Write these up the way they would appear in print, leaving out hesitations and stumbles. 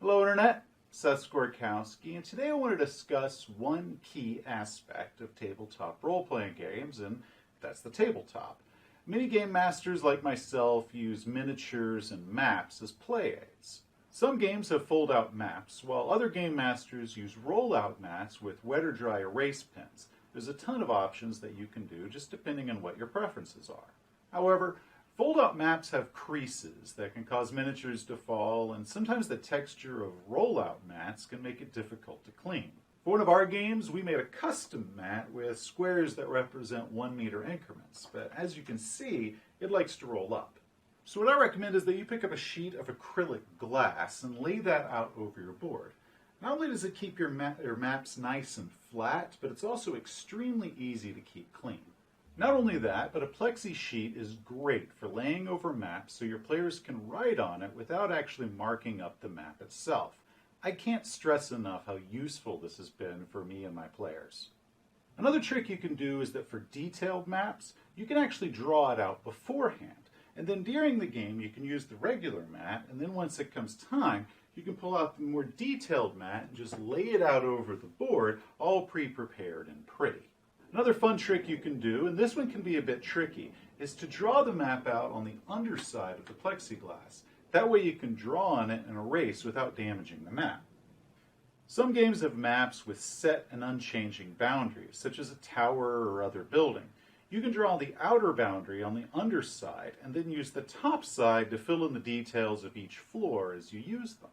Hello Internet, Seth Skorkowski, and today I want to discuss one key aspect of tabletop role-playing games, and that's the tabletop. Many game masters like myself use miniatures and maps as play aids. Some games have fold-out maps, while other game masters use rollout mats with wet or dry erase pens. There's a ton of options that you can do just depending on what your preferences are. However, fold-out maps have creases that can cause miniatures to fall, and sometimes the texture of rollout mats can make it difficult to clean. For one of our games, we made a custom mat with squares that represent 1 meter increments, but as you can see, it likes to roll up. So what I recommend is that you pick up a sheet of acrylic glass and lay that out over your board. Not only does it keep your maps nice and flat, but it's also extremely easy to keep clean. Not only that, but a plexi sheet is great for laying over maps so your players can write on it without actually marking up the map itself. I can't stress enough how useful this has been for me and my players. Another trick you can do is that for detailed maps, you can actually draw it out beforehand. And then during the game, you can use the regular mat, and then once it comes time, you can pull out the more detailed mat and just lay it out over the board, all pre-prepared and pretty. Another fun trick you can do, and this one can be a bit tricky, is to draw the map out on the underside of the plexiglass. That way you can draw on it and erase without damaging the map. Some games have maps with set and unchanging boundaries, such as a tower or other building. You can draw the outer boundary on the underside and then use the top side to fill in the details of each floor as you use them.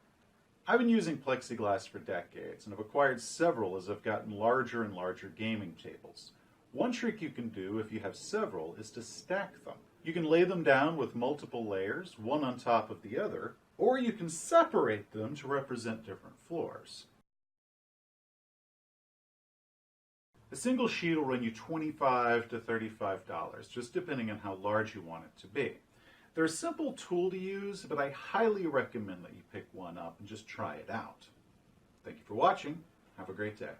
I've been using plexiglass for decades and have acquired several as I've gotten larger and larger gaming tables. One trick you can do if you have several is to stack them. You can lay them down with multiple layers, one on top of the other, or you can separate them to represent different floors. A single sheet will run you $25 to $35, just depending on how large you want it to be. They're a simple tool to use, but I highly recommend that you pick one up and just try it out. Thank you for watching. Have a great day.